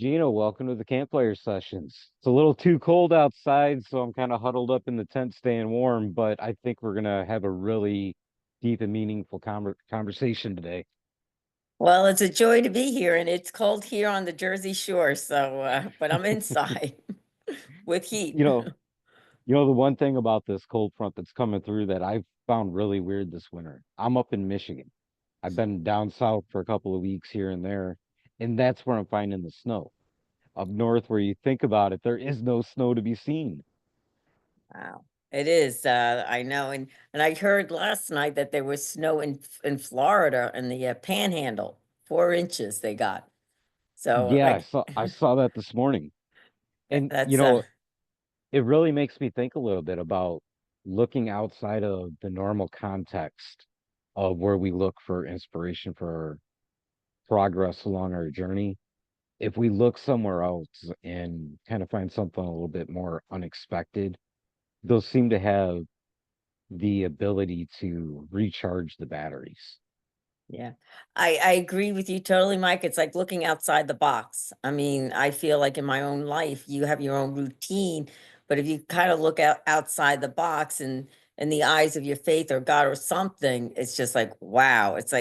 Gina, welcome to the campfire sessions. It's a little too cold outside, so I'm kind of huddled up in the tent staying warm, but I think we're gonna have a really deep and meaningful conversation today. Well, it's a joy to be here, and it's cold here on the Jersey Shore. But I'm inside with heat. You know, the one thing about this cold front that's coming through that I've found really weird this winter. I'm up in Michigan. I've been down south for a couple of weeks here and there, and that's where I'm finding the snow. Up north, where you think about it, there is no snow to be seen. Wow, it is. I know, and I heard last night that there was snow in Florida in the Panhandle, 4 inches they got. So Yeah, I like saw I saw that this morning. And that's it really makes me think a little bit about looking outside of the normal context of where we look for inspiration for progress along our journey. If we look somewhere else and kind of find something a little bit more unexpected, they'll seem to have the ability to recharge the batteries. Yeah, I agree with you totally, Mike. It's like looking outside the box. I mean, I feel like in my own life, you have your own routine, but if you kind of look outside the box and in the eyes of your faith or God or something, it's just like wow. It's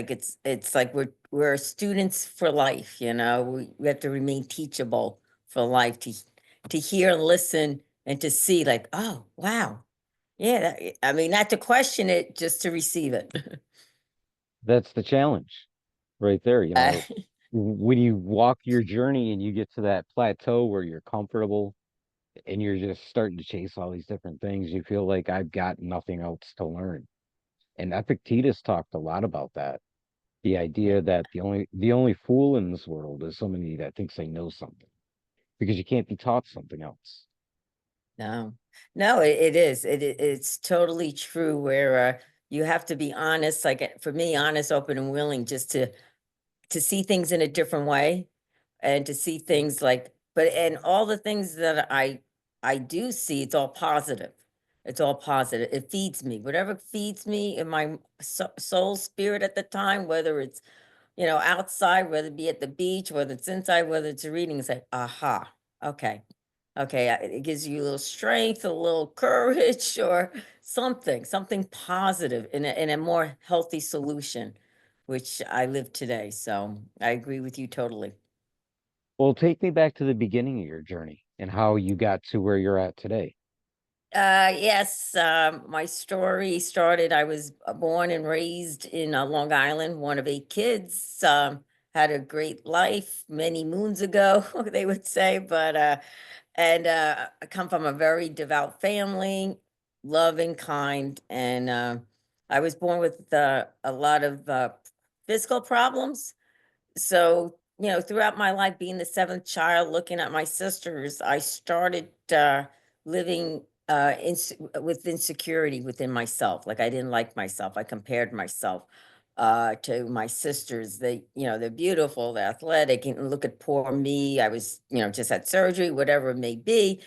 like we're students for life. We have to remain teachable for life to hear and listen and to see like oh wow yeah. I mean, not to question it, just to receive it. That's the challenge right there. Uh, When you walk your journey and you get to that plateau where you're comfortable and you're just starting to chase all these different things, you feel like I've got nothing else to learn. And Epictetus talked a lot about that. The idea that the only fool in this world is somebody that thinks they know something because you can't be taught something else. No, no, it is. It's totally true where you have to be honest, like for me, honest, open, and willing just to see things in a different way and to see things like, and all the things that I do see, it's all positive. It's all positive. It feeds me. Whatever feeds me in my soul spirit at the time, whether it's, outside, whether it be at the beach, whether it's inside, whether it's reading, it's like, aha, okay. Okay, it gives you a little strength, a little courage, or something positive in a more healthy solution, which I live today. So I agree with you totally. Well, take me back to the beginning of your journey and how you got to where you're at today. Yes, my story started. I was born and raised in Long Island, one of 8 kids. Had a great life many moons ago, they would say, but I come from a very devout family, loving, kind, and I was born with a lot of physical problems. So, throughout my life, being the seventh child, looking at my sisters, I started living with insecurity within myself. Like I didn't like myself. I compared myself to my sisters. They're beautiful, they're athletic, and look at poor me. I was, just had surgery, whatever it may be.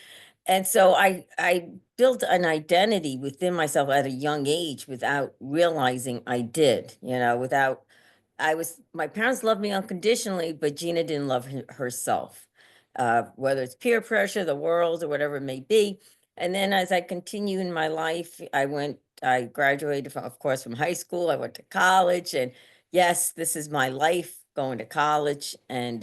And so I built an identity within myself at a young age without realizing I did, without my parents loved me unconditionally, but Gina didn't love herself, whether it's peer pressure, the world, or whatever it may be. And then as I continue in my life, I graduated from, of course, from high school. I went to college, and yes, this is my life going to college. And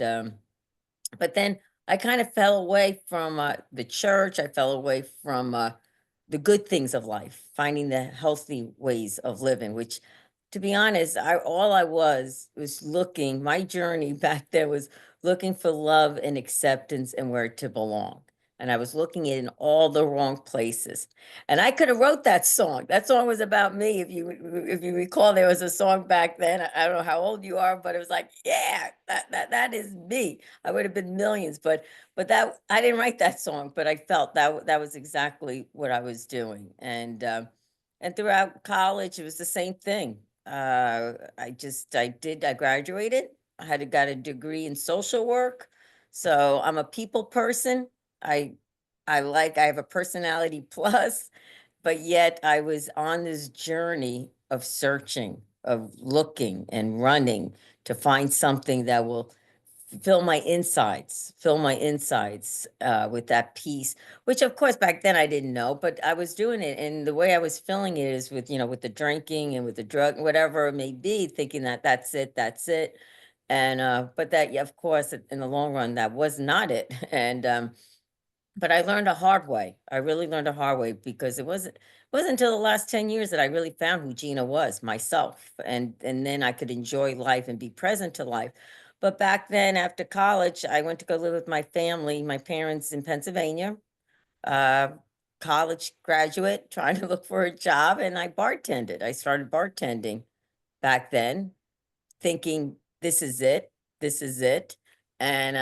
but then I kind of fell away from the church. I fell away from the good things of life, finding the healthy ways of living, which, to be honest, all I was looking, my journey back there was looking for love and acceptance and where to belong. And I was looking in all the wrong places. And I could have wrote that song. That song was about me. If you recall, there was a song back then. I don't know how old you are, but it was like, yeah, that is me. I would have been millions, but that I didn't write that song, but I felt that was exactly what I was doing. And throughout college, it was the same thing. I graduated. Got a degree in social work. So I'm a people person. I I have a personality plus, but yet I was on this journey of searching, of looking and running to find something that will fill my insides with that peace, which of course back then I didn't know, but I was doing it. And the way I was filling it is with, with the drinking and with the drug, whatever it may be, thinking that that's it, that's it. And, but that, yeah, of course, in the long run, that was not it. And, but I learned a hard way. I really learned a hard way because it wasn't until the last 10 years that I really found who Gina was myself. And then I could enjoy life and be present to life. But back then after college, I went to go live with my family, my parents in Pennsylvania, uh, college graduate, trying to look for a job, and I bartended. I started bartending back then, thinking this is it, this is it. And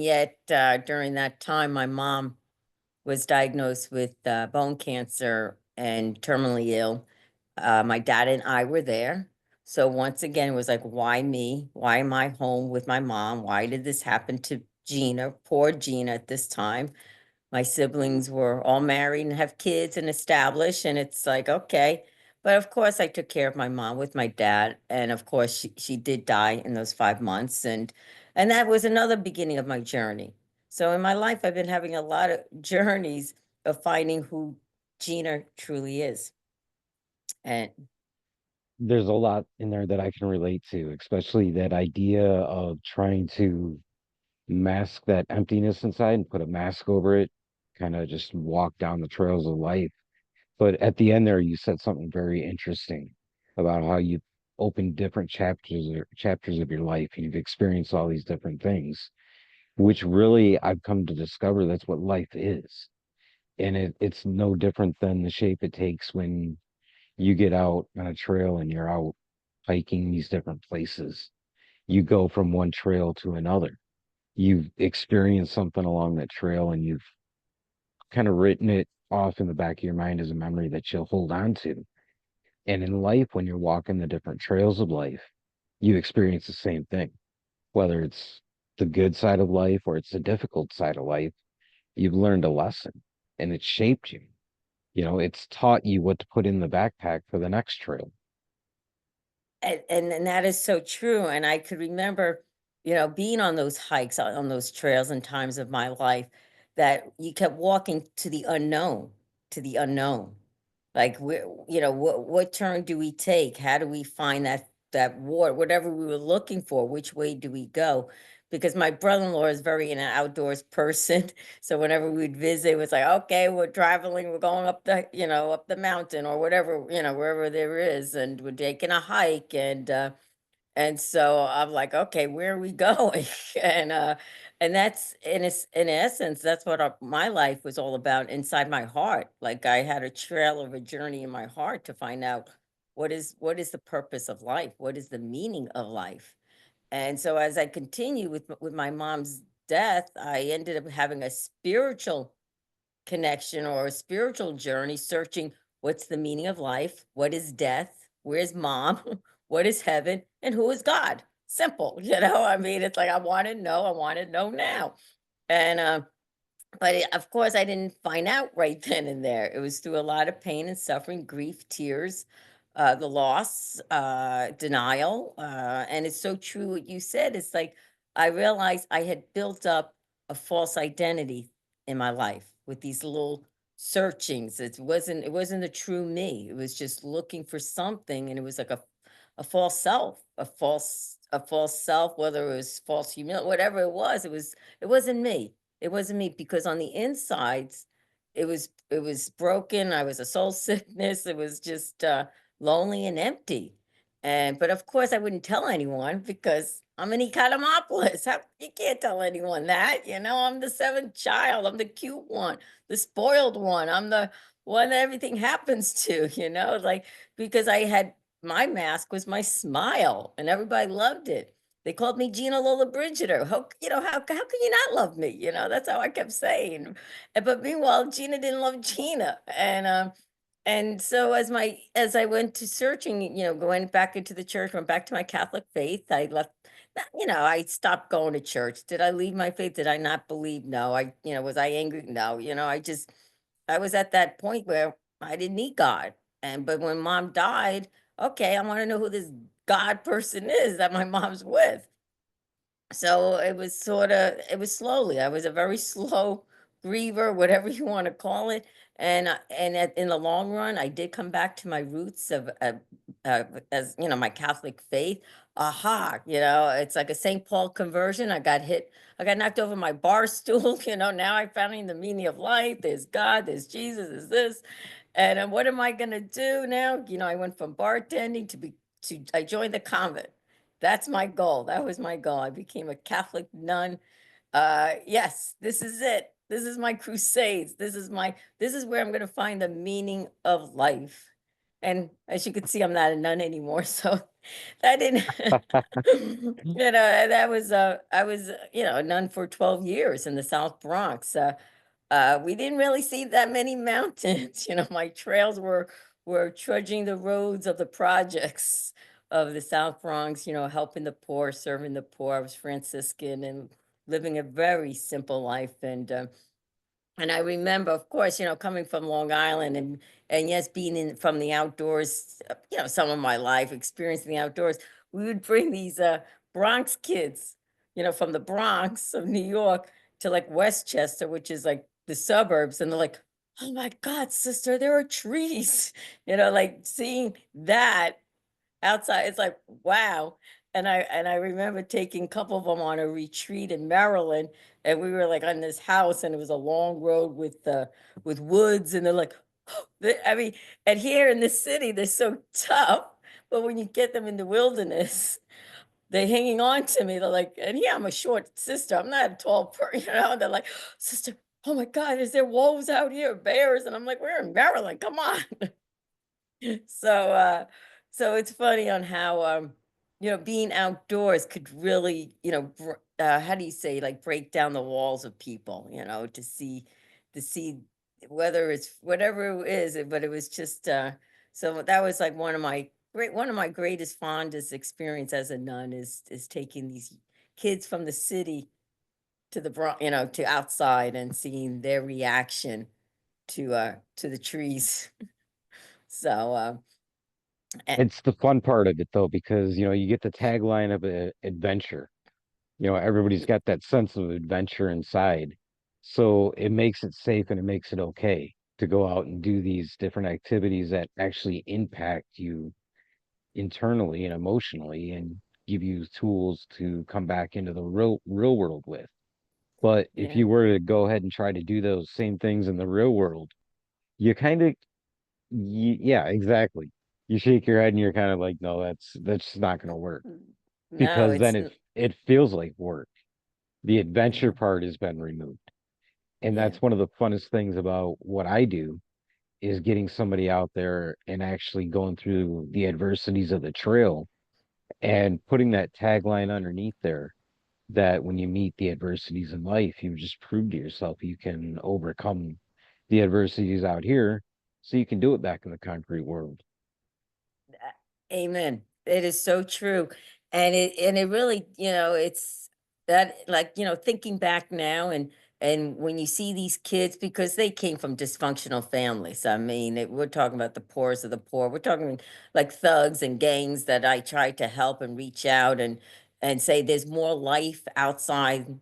yet during that time my mom was diagnosed with bone cancer and terminally ill. My dad and I were there. So once again, it was like, why me? Why am I home with my mom? Why did this happen to Gina? Poor Gina at this time. My siblings were all married and have kids and established, and it's like, okay. But of course, I took care of my mom with my dad, and of course, she did die in those 5 months, and that was another beginning of my journey. So in my life, I've been having a lot of journeys of finding who Gina truly is. And There's a lot in there that I can relate to, especially that idea of trying to mask that emptiness inside and put a mask over it, kind of just walk down the trails of life. But at the end there, you said something very interesting about how you opened different chapters of your life and you've experienced all these different things, which really I've come to discover that's what life is. And it's no different than the shape it takes when you get out on a trail and you're out hiking these different places. You go from one trail to another. You've experienced something along that trail and you've kind of written it off in the back of your mind as a memory that you'll hold on to. And in life, when you're walking the different trails of life, you experience the same thing, whether it's the good side of life or it's the difficult side of life. You've learned a lesson and it's shaped you. It's taught you what to put in the backpack for the next trail. and that is so true. And I could remember, being on those hikes, on those trails in times of my life that you kept walking to the unknown. Like where, what turn do we take? How do we find that water, whatever we were looking for, which way do we go? Because my brother-in-law is very an outdoors person. So whenever we'd visit, it was like, okay, we're traveling, we're going up up the mountain or whatever, wherever there is, and we're taking a hike. And so I'm like, okay, where are we going? And and that's in essence, that's what my life was all about inside my heart. Like I had a trail of a journey in my heart to find out what is the purpose of life? What is the meaning of life? And so as I continue with my mom's death, I ended up having a spiritual connection or a spiritual journey searching what's the meaning of life, what is death, where's mom, what is heaven, and who is God. Simple, I mean, it's like I want to know now. And but of course, I didn't find out right then and there. It was through a lot of pain and suffering, grief, tears, the loss, denial. And it's so true what you said. It's like I realized I had built up a false identity in my life with these little searchings. It wasn't the true me. It was just looking for something, and it was like a false self, a false self, whether it was false humility, whatever it wasn't me. It wasn't me because on the insides, it was broken. I was a soul sickness. It was just lonely and empty. And but of course I wouldn't tell anyone because I'm an Economopoulos. You can't tell anyone that, I'm the seventh child. I'm the cute one, the spoiled one. I'm the one that everything happens to, like because I had my mask was my smile and everybody loved it. They called me Gina Lola Brigida. How can you not love me? That's how I kept saying. But meanwhile, Gina didn't love Gina. And so as I went to searching, going back into the church, went back to my Catholic faith, I left, I stopped going to church. Did I leave my faith? Did I not believe? No. Was I angry? No. I was at that point where I didn't need God. But when mom died, okay, I want to know who this God person is that my mom's with. So it was slowly. I was a very slow griever, whatever you want to call it. In the long run, I did come back to my roots as you know, my Catholic faith. Aha, you know, it's like a St. Paul conversion. I got knocked over my bar stool. You know, now I found the meaning of life. There's God, there's Jesus, there's this. And what am I gonna do now? You know, I went from bartending to I joined the convent. That's my goal. That was my goal. I became a Catholic nun. Yes, this is it. This is my crusades. This is where I'm going to find the meaning of life. And as you can see, I'm not a nun anymore, so that didn't you know, that was I was, you know, a nun for 12 years in the South Bronx. We didn't really see that many mountains. You know, my trails were trudging the roads of the projects of the South Bronx, you know, helping the poor, serving the poor. I was Franciscan and living a very simple life. And I remember, of course, you know, coming from Long Island and yes, being in from the outdoors, you know, some of my life, experiencing the outdoors, we would bring these Bronx kids, you know, from the Bronx of New York to like Westchester, which is like the suburbs, and they're like, "Oh my God, sister, there are trees," you know, like seeing that outside, it's like, wow. And I remember taking a couple of them on a retreat in Maryland, and we were, like, on this house, and it was a long road with woods, and they're like, I mean, and here in the city, they're so tough, but when you get them in the wilderness, they're hanging on to me, they're like and yeah, I'm a short sister, I'm not a tall you know, they're like, "Sister, oh my god, is there wolves out here, bears?" And I'm like, "We're in Maryland, come on." So, so it's funny on how, you know, being outdoors could really, you know, how do you say, like break down the walls of people, you know, to see whether it's whatever it is, but it was just, so that was like one of my greatest, fondest experience as a nun is taking these kids from the city to the you know, to outside and seeing their reaction to the trees. So, It's the fun part of it though, because you get the tagline of adventure. Everybody's got that sense of adventure inside. So it makes it safe and it makes it okay to go out and do these different activities that actually impact you internally and emotionally and give you tools to come back into the real world with. But if yeah. you were to go ahead and try to do those same things in the real world, you kind of, yeah, exactly. You shake your head and you're kind of like, no, that's not going to work Mm. No, because it's then it feels like work. The adventure yeah, part has been removed. And yeah, that's one of the funnest things about what I do is getting somebody out there and actually going through the adversities of the trail and putting that tagline underneath there that when you meet the adversities in life, you just prove to yourself you can overcome the adversities out here so you can do it back in the concrete world. amen. It is so true. And it really, you know, it's that like, you know, thinking back now and when you see these kids because they came from dysfunctional families. I mean, we're talking about the poorest of the poor. We're talking like thugs and gangs that I tried to help and reach out and say there's more life outside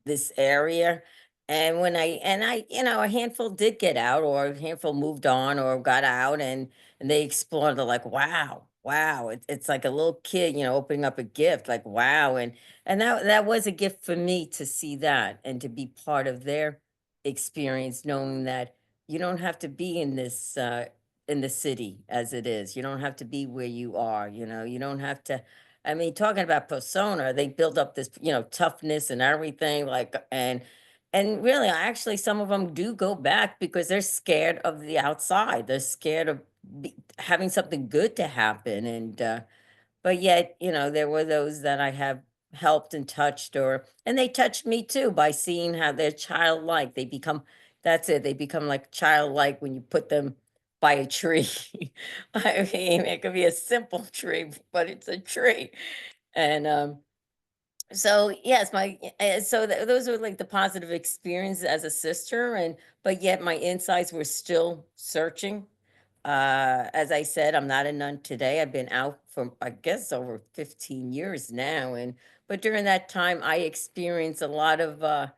this area. And you know, a handful did get out or a handful moved on or got out and they explore, they're like, "Wow, wow." It's like a little kid, you know, opening up a gift, like, "Wow." And that was a gift for me to see that and to be part of their experience, knowing that you don't have to be in the city as it is. You don't have to be where you are, you know, you don't have to I mean, talking about persona, they build up this, you know, toughness and everything, like, and really, actually, some of them do go back because they're scared of the outside. They're scared of having something good to happen, but yet, you know, there were those that I have helped and touched, and they touched me too by seeing how they're childlike. They become, that's it. They become like childlike when you put them by a tree. I mean, it could be a simple tree, but it's a tree, and so yes, those were like the positive experiences as a sister, and but yet my insides were still searching. As I said, I'm not a nun today. I've been out for I guess over 15 years now, and but during that time, I experienced a lot of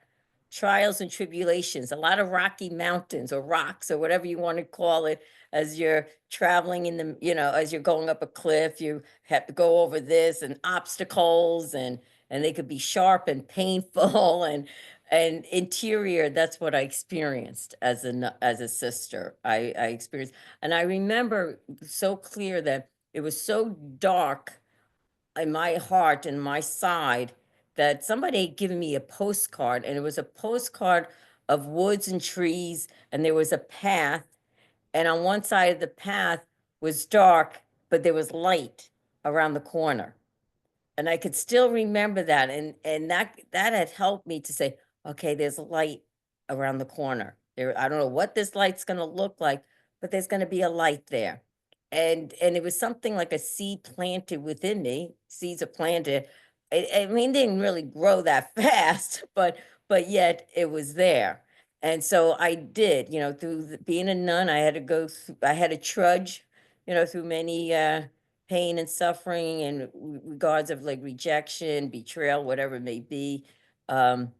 trials and tribulations, a lot of rocky mountains or rocks or whatever you want to call it as you're traveling in the, as you're going up a cliff, you have to go over this and obstacles and they could be sharp and painful and interior. That's what I experienced as a sister. I experienced, and I remember so clear that it was so dark in my heart and my side that somebody had given me a postcard, and it was a postcard of woods and trees, and there was a path, and on one side of the path was dark, but there was light around the corner. And I could still remember that, and that had helped me to say, "Okay, there's a light around the corner. There, I don't know what this light's gonna look like, but there's gonna be a light there." And it was something like a seed planted within me. Seeds are planted. I mean, they didn't really grow that fast, but yet it was there. And so I did, through being a nun, I had to go through, I had to trudge, through many pain and suffering and regards of like rejection, betrayal, whatever it may be. Um,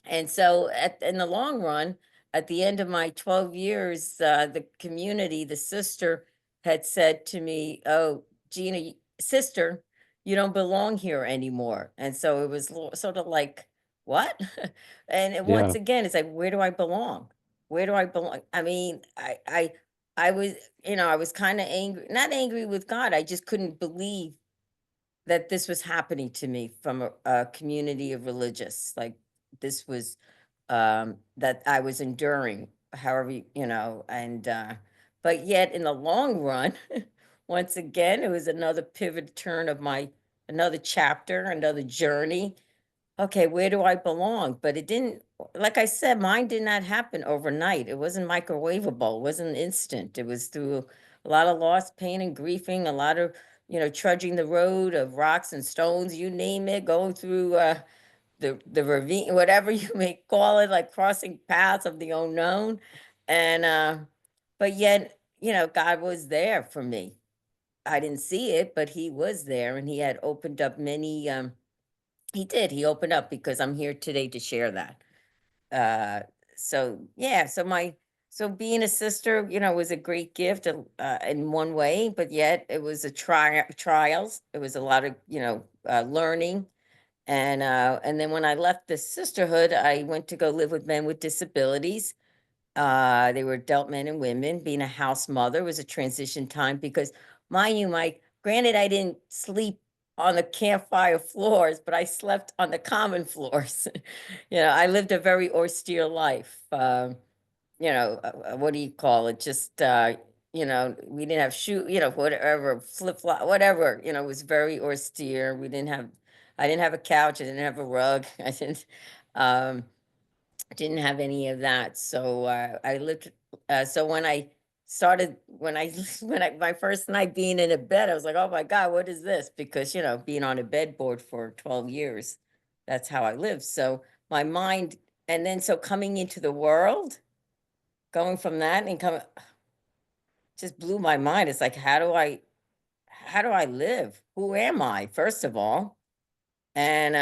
and so in the long run, at the end of my 12 years, the community, the sister had said to me, "Oh, Gina, sister, you don't belong here anymore." And so it was sort of like, what? Once Yeah. again, it's like, where do I belong? Where do I belong? I mean, I was, I was kind of angry, not angry with God. I just couldn't believe that this was happening to me from a community of religious. Like this was that I was enduring, however, and but yet in the long run, once again, it was another pivot turn of my another chapter, another journey. Okay, where do I belong? But it didn't, like I said, mine did not happen overnight. It wasn't microwavable. It wasn't instant. It was through a lot of loss, pain, and grieving, a lot of, trudging the road of rocks and stones, you name it, going through the ravine, whatever you may call it, like crossing paths of the unknown. And but yet, God was there for me. I didn't see it, but he was there and he had opened up many he did. He opened up because I'm here today to share that. Uh, so yeah, so being a sister, was a great gift in one way, but yet it was a trials. It was a lot of learning, and then when I left the sisterhood, I went to go live with men with disabilities. They were adult men and women. Being a house mother was a transition time because, mind you, granted, I didn't sleep on the campfire floors, but I slept on the common floors. I lived a very austere life. What do you call it? Just, we didn't have whatever, flip flop, whatever, it was very austere. I didn't have a couch. I didn't have a rug. Um, didn't have any of that. So I lived. So when I, my first night being in a bed, I was like, oh my God, what is this? Because, being on a bedboard for 12 years, that's how I lived. So my mind, and then so coming into the world, going from that and coming, just blew my mind. It's like, how do I live? Who am I, first of all? And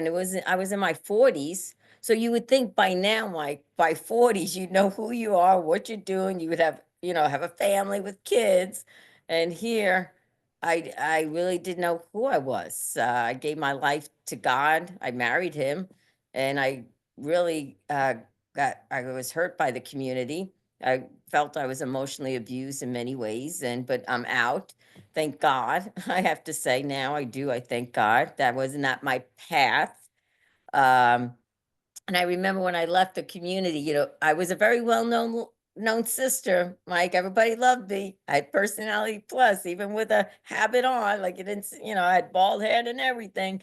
it was I was in my 40s, so you would think by now, like by 40s, you'd know who you are, what you're doing. You would have, have a family with kids. And here, I really didn't know who I was. I gave my life to God. I married him, and I really I was hurt by the community. I felt I was emotionally abused in many ways, but I'm out. Thank God. I have to say now I do. I thank God. That was not my path. Um, and I remember when I left the community, I was a very well known sister. Like everybody loved me. I had personality plus, even with a habit on. Like you didn't, I had bald head and everything.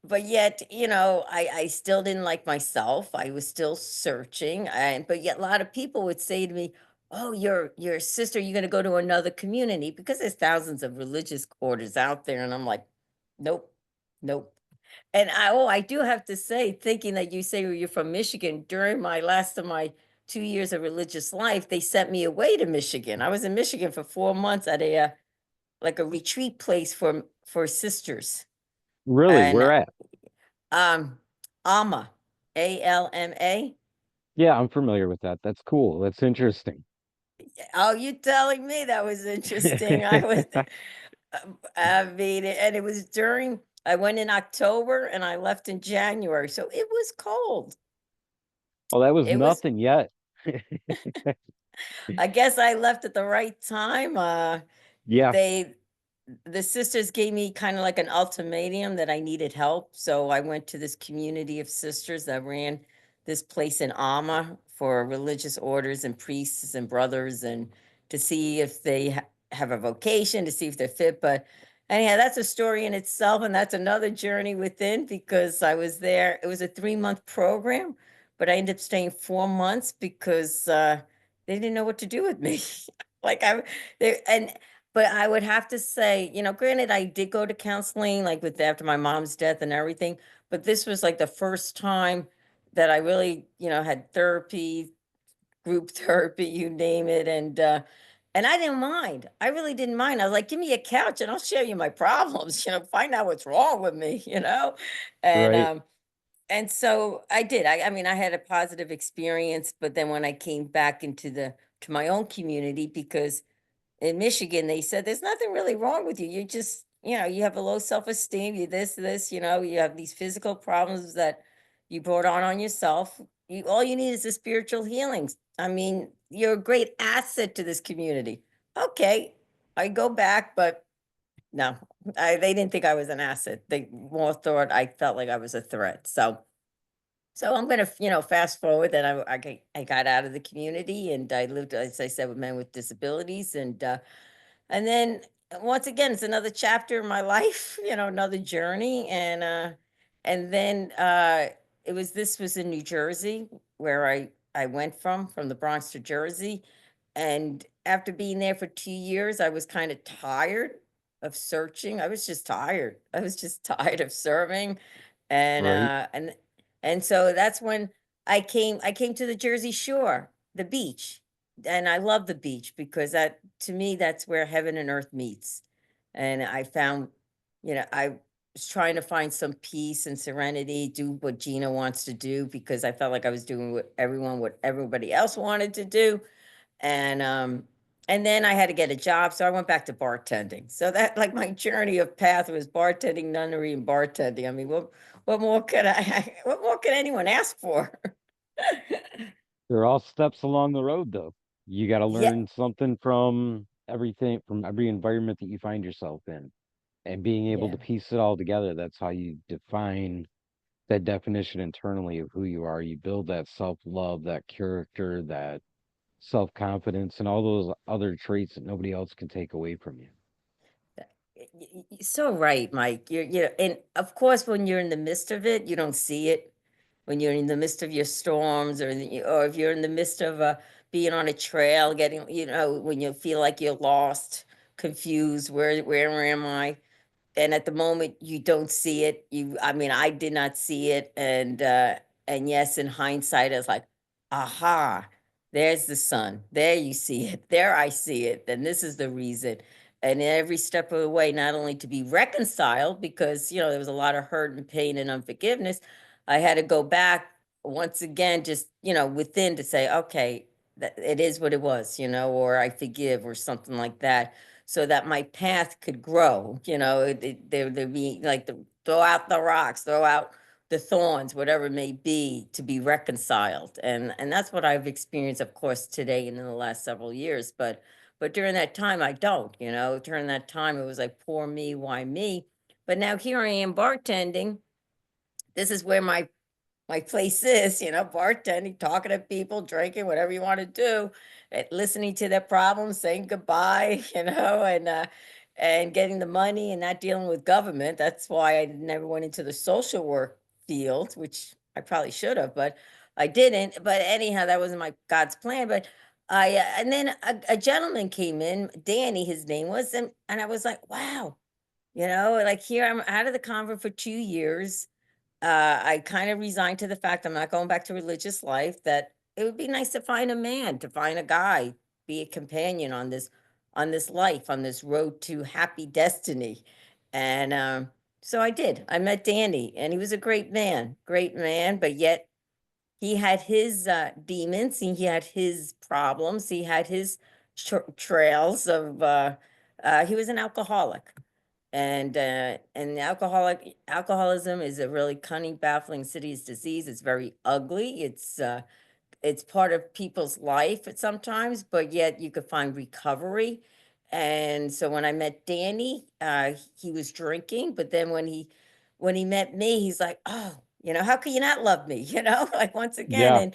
But yet, I still didn't like myself. I was still searching, and but yet a lot of people would say to me, "Oh, your sister, you're gonna go to another community," because there's thousands of religious orders out there, and I'm like, "Nope, nope." And I do have to say, thinking that you say you're from Michigan, during my last of my 2 years of religious life, they sent me away to Michigan. I was in Michigan for 4 months at a like a retreat place for sisters. Really, where And at? um, Alma, ALMA. Yeah, I'm familiar with that. That's cool. That's interesting. Oh, you telling me that was interesting? I was, I mean, and it was during. I went in October and I left in January, so it was cold. Oh, that was It was. nothing yet. I guess I left at the right time. Yeah, They the sisters gave me kind of like an ultimatum that I needed help. So I went to this community of sisters that ran this place in Alma for religious orders and priests and brothers, and to see if they have a vocation, to see if they're fit. But anyhow, that's a story in itself. And that's another journey within, because I was there. It was a 3 month program, but I ended up staying 4 months because they didn't know what to do with me. like I, they, and but I would have to say, granted, I did go to counseling, like with after my mom's death and everything, but this was like the first time that I really, had therapy, group therapy, you name it, and I didn't mind. I really didn't mind. I was like, give me a couch and I'll show you my problems, find out what's wrong with me, and right. um, and so I did. I mean, I had a positive experience, but then when I came back into the to my own community, because in Michigan, they said there's nothing really wrong with you. You just, you have a low self-esteem, you this, you have these physical problems that you brought on yourself. All you need is the spiritual healings. I mean, you're a great asset to this community. Okay, I go back, but no, they didn't think I was an asset. They more thought I felt like I was a threat. So I'm gonna, fast forward that I got out of the community and I lived, as I said, with men with disabilities, and then once again, it's another chapter in my life, another journey. And then this was in New Jersey, where I went from the Bronx to Jersey. And after being there for 2 years, I was kind of tired of searching. I was just tired. I was just tired of serving. And Right. uh and and so that's when I came to the Jersey Shore, the beach, and I love the beach because that to me that's where heaven and earth meets. And I found, I was trying to find some peace and serenity, do what Gina wants to do, because I felt like I was doing what everybody else wanted to do. And then I had to get a job, so I went back to bartending. So that, like, my journey of path was bartending, nunnery, and bartending. I mean, what more could what more could anyone ask for? They're all steps along the road, though. You got to Yeah, learn something from everything, from every environment that you find yourself in, and being able yeah. to piece it all together. That's how you define that definition internally of who you are. You build that self-love, that character, that self-confidence, and all those other traits that nobody else can take away from you. So right, Mike. And of course, when you're in the midst of it, you don't see it. When you're in the midst of your storms, or if you're in the midst of being on a trail, getting, when you feel like you're lost, confused, where am I? And at the moment you don't see it. I mean, I did not see it. And yes, in hindsight, I was like, aha, there's the sun. There you see it. There I see it. And this is the reason. And every step of the way, not only to be reconciled, because there was a lot of hurt and pain and unforgiveness, I had to go back once again, just within, to say, okay, that it is what it was, or I forgive, or something like that, so that my path could grow. There be like throw out the rocks, throw out the thorns, whatever it may be, to be reconciled. And that's what I've experienced, of course, today and in the last several years. But during that time, I don't. During that time, it was like, poor me, why me? But now here I am bartending. This is where my place is, bartending, talking to people, drinking, whatever you want to do, listening to their problems, saying goodbye, and getting the money and not dealing with government. That's why I never went into the social work field, which I probably should have, but I didn't. But anyhow, that wasn't my God's plan. But and then a gentleman came in, Danny, his name was, and I was like, wow, like, here I'm out of the convent for 2 years. I kind of resigned to the fact I'm not going back to religious life, that it would be nice to find a man, to find a guy, be a companion on this life, on this road to happy destiny. And So I did. I met Danny, and he was a great man, but yet he had his demons, and he had his problems, he had his trails of. He was an alcoholic, and alcoholism is a really cunning, baffling, insidious disease. It's very ugly. It's part of people's life at sometimes, but yet you could find recovery. And so when I met Danny, he was drinking, but then when he met me, he's like, "Oh, how can you not love me?" Like once again,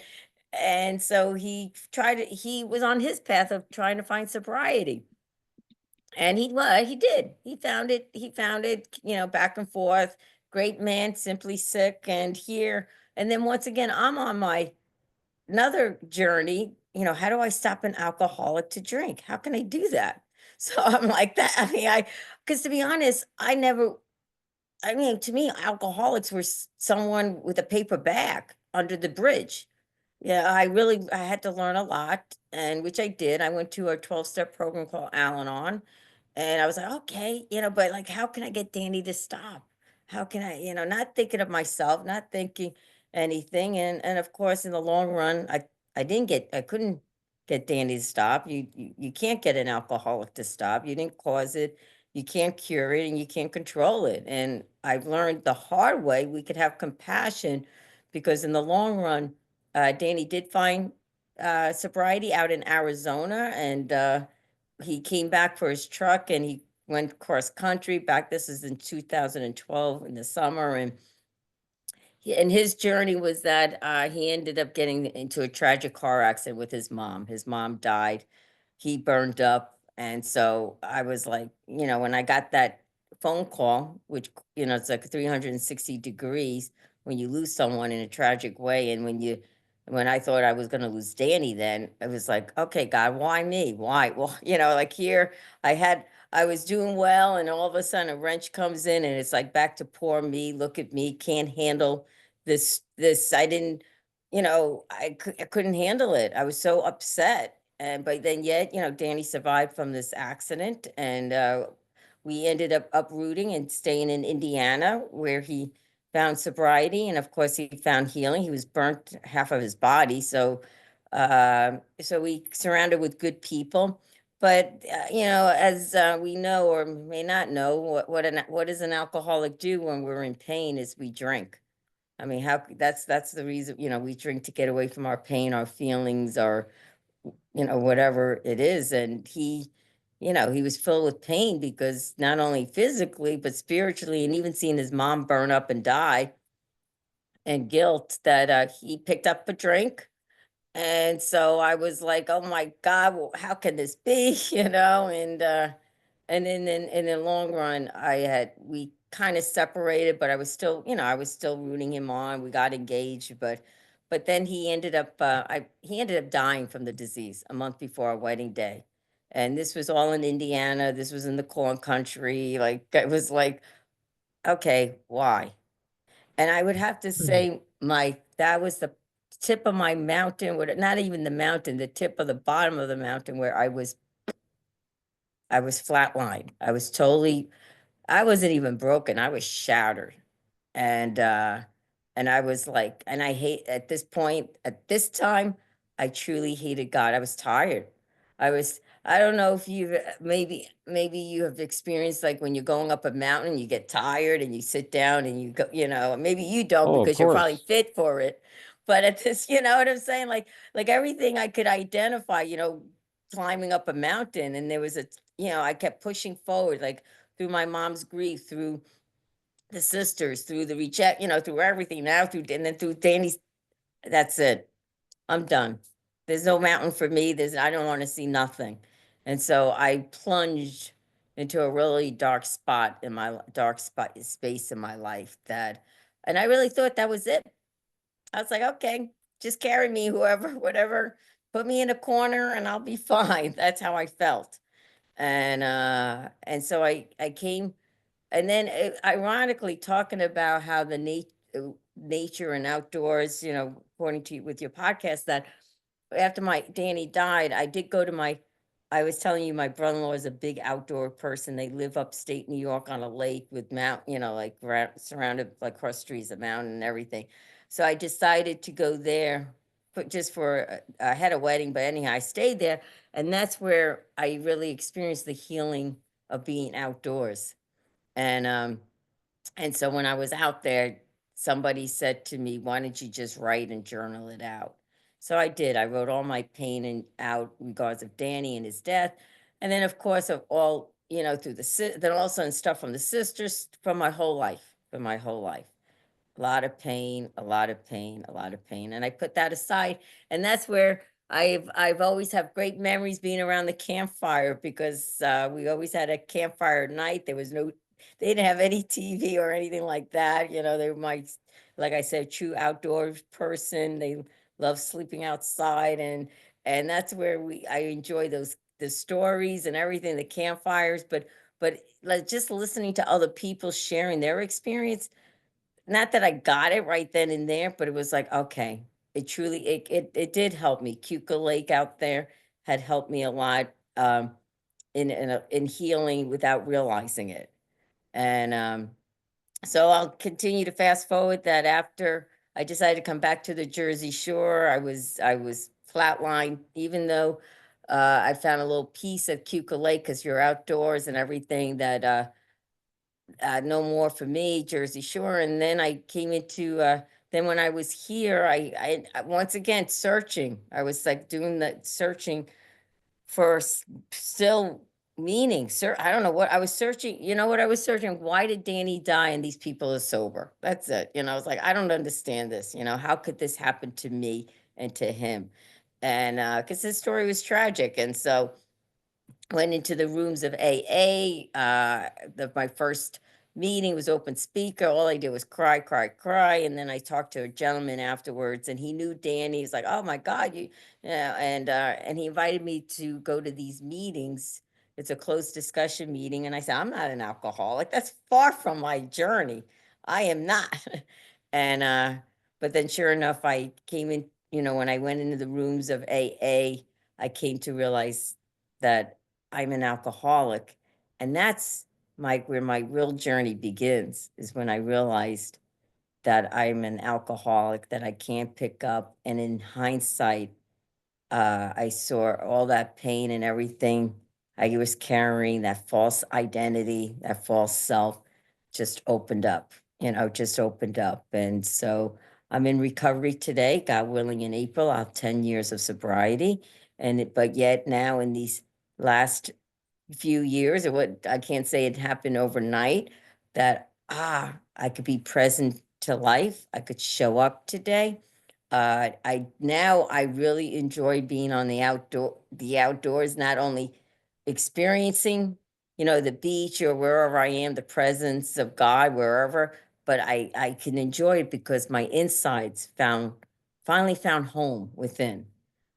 Yeah. and so he was on his path of trying to find sobriety. And he did. He found it, back and forth. Great man, simply sick, and here. And then once again, I'm on my another journey. How do I stop an alcoholic to drink? How can I do that? So I'm like that. I mean, because to be honest, to me, alcoholics were someone with a paper bag under the bridge. Yeah, I had to learn a lot, and which I did. I went to a 12-step program called Al-Anon, and I was like, okay, but like, how can I get Danny to stop? How can I, not thinking of myself, not thinking anything, and of course, in the long run, I couldn't get Danny to stop. You can't get an alcoholic to stop. You didn't cause it, you can't cure it, and you can't control it. And I've learned the hard way we could have compassion, because in the long run, Danny did find sobriety out in Arizona, and he came back for his truck, and he went cross country back. This is in 2012 in the summer, and his journey was that he ended up getting into a tragic car accident with his mom. His mom died. He burned up. And so I was like, when I got that phone call, which, it's like 360 degrees when you lose someone in a tragic way. And when I thought I was going to lose Danny, then I was like, okay, God, why me? Why? Well, like here I was doing well, and all of a sudden a wrench comes in, and it's like back to poor me. Look at me, can't handle this. I didn't, I couldn't handle it. I was so upset. And but then yet, Danny survived from this accident, and we ended up uprooting and staying in Indiana, where he found sobriety, and of course he found healing. He was burnt half of his body, so we surrounded with good people. But as we know or may not know, what does an alcoholic do when we're in pain? Is we drink. I mean, that's the reason, we drink to get away from our pain, our feelings, our, whatever it is. And he was filled with pain, because not only physically, but spiritually, and even seeing his mom burn up and die, and guilt, that he picked up a drink. And so I was like, "Oh my God, well, how can this be?" And then in the long run, we kind of separated, but I was still rooting him on. We got engaged, but then he ended up dying from the disease a month before our wedding day. And this was all in Indiana. This was in the corn country. Like, it was like, okay, why? And I would have to say that was the tip of my mountain, not even the mountain, the tip of the bottom of the mountain, where I was flatlined. I wasn't even broken. I was shattered. And I was like, and I hate at this point, at this time, I truly hated God. I was tired. I don't know if maybe you have experienced, like, when you're going up a mountain, you get tired and you sit down and you go, maybe you don't, Oh, of because you're probably course. fit for it. But at this, you know what I'm saying? Like everything I could identify, climbing up a mountain, and there was I kept pushing forward, like through my mom's grief, through the sisters, through the reject, through everything, now through, and then through Danny's. That's it. I'm done. There's no mountain for me. I don't want to see nothing. And so I plunged into a really dark spot space in my life, and I really thought that was it. I was like, okay, just carry me, whoever, whatever, put me in a corner and I'll be fine. That's how I felt. And so I came. And then, ironically, talking about how nature and outdoors, according to with your podcast, that after my Danny died, I did go to my I was telling you, my brother-in-law is a big outdoor person. They live upstate New York on a lake with like surrounded like cross streets, a mountain and everything. So I decided to go there, but just for I had a wedding, but anyhow, I stayed there, and that's where I really experienced the healing of being outdoors. And so when I was out there, somebody said to me, "Why don't you just write and journal it out?" So I did. I wrote all my pain and out regards of Danny and his death, and then of course of all through then also and stuff from the sisters from my whole life, a lot of pain, a lot of pain, a lot of pain, and I put that aside, and that's where I've always have great memories being around the campfire because we always had a campfire night. There was no, they didn't have any TV or anything like that. They were like I said, true outdoors person. They love sleeping outside, and that's where I enjoy the stories and everything, the campfires, but like just listening to other people sharing their experience, not that I got it right then and there, but it was like, okay, it truly it did help me. Cuca Lake out there had helped me a lot in healing without realizing it. And so I'll continue to fast forward that after I decided to come back to the Jersey Shore, I was flatlined, even though I found a little piece of Cuca Lake because you're outdoors and everything that no more for me, Jersey Shore. And then I came into, then when I was here, once again searching. I was like doing the searching for still meaning. Sir, I don't know what I was searching. You know what I was searching? Why did Danny die and these people are sober? That's it. I was like, I don't understand this. How could this happen to me and to him? And because his story was tragic. And so went into the rooms of AA. My first meeting was open speaker. All I did was cry, cry, cry. And then I talked to a gentleman afterwards, and he knew Danny. He's like, "Oh my God, you," yeah. And he invited me to go to these meetings. It's a closed discussion meeting, and I said, "I'm not an alcoholic. That's far from my journey. I am not." And but then, sure enough, I came in. When I went into the rooms of AA, I came to realize that I'm an alcoholic. And that's where my real journey begins, is when I realized that I'm an alcoholic that I can't pick up. And in hindsight, I saw all that pain and everything I was carrying, that false identity, that false self just opened up, just opened up. And so I'm in recovery today, God willing, in April. I'll have 10 years of sobriety. But yet now in these last few years, or what, I can't say it happened overnight, that I could be present to life. I could show up today. I really enjoy being on the outdoors, not only experiencing, the beach or wherever I am, the presence of God, wherever, but I can enjoy it because my insides finally found home within.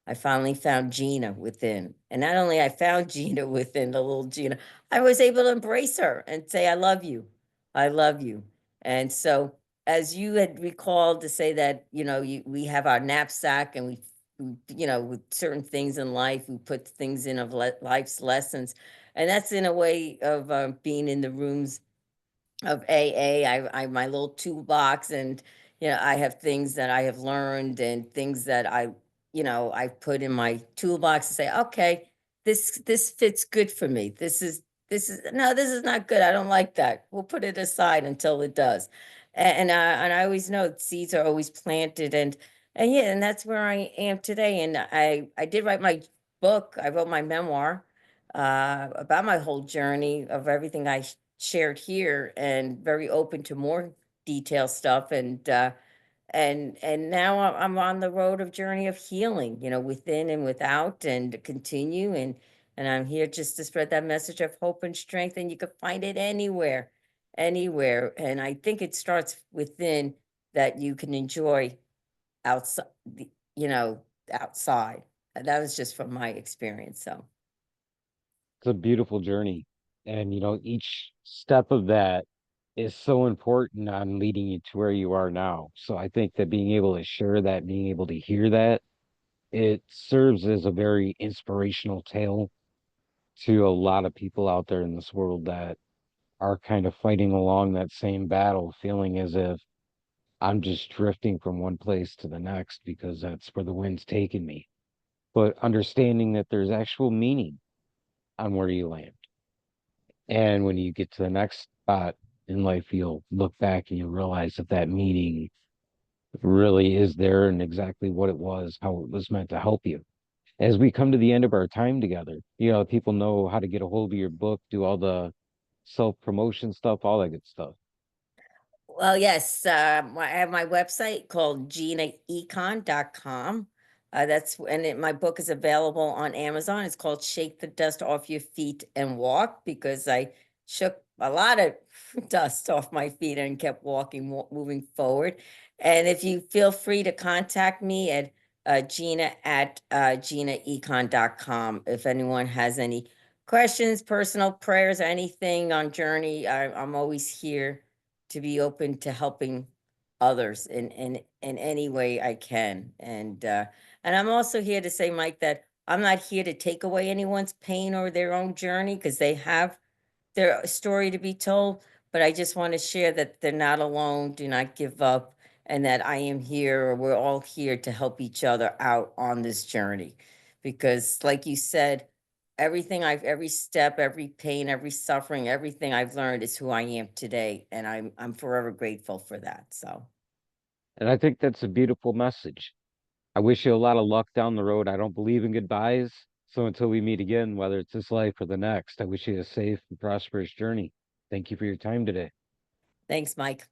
I finally found Gina within. And not only I found Gina within, the little Gina, I was able to embrace her and say, I love you. I love you. And so, as you had recalled to say that, we have our knapsack and with certain things in life, we put things in of life's lessons. And that's in a way of being in the rooms of AA. I my little toolbox, and I have things that I have learned and things that I put in my toolbox to say, okay, this fits good for me. This is no, this is not good. I don't like that. We'll put it aside until it does. And I always know seeds are always planted, and yeah, and that's where I am today. And I did write my book. I wrote my memoir about my whole journey of everything I shared here, and very open to more detailed stuff. And now I'm on the road of journey of healing, within and without, and to continue. And I'm here just to spread that message of hope and strength. And you can find it anywhere, anywhere. And I think it starts within, that you can enjoy outside, you know, outside. That was just from my experience. So. It's a beautiful journey. And, each step of that is so important on leading you to where you are now. So I think that being able to share that, being able to hear that, it serves as a very inspirational tale to a lot of people out there in this world that are kind of fighting along that same battle, feeling as if I'm just drifting from one place to the next because that's where the wind's taking me. But understanding that there's actual meaning on where you land. And when you get to the next spot in life, you'll look back and you realize that that meaning really is there and exactly what it was, how it was meant to help you. As we come to the end of our time together, people know how to get a hold of your book, do all the self promotion stuff, all that good stuff. Well, yes, I have my website called ginaecon.com. My book is available on Amazon. It's called Shake the Dust Off Your Feet and Walk, because I shook a lot of dust off my feet and kept walking, moving forward. And if you feel free to contact me at Gina at ginaecon.com if anyone has any questions, personal prayers, anything on journey. I'm always here to be open to helping others in any way I can. And I'm also here to say, Mike, that I'm not here to take away anyone's pain or their own journey, because they have their story to be told. But I just want to share that they're not alone, do not give up, and that I am here, or we're all here to help each other out on this journey. Because like you said, every step, every pain, every suffering, everything I've learned is who I am today, and I'm forever grateful for that. So And I think that's a beautiful message. I wish you a lot of luck down the road. I don't believe in goodbyes. So until we meet again, whether it's this life or the next, I wish you a safe and prosperous journey. Thank you for your time today. thanks, Mike.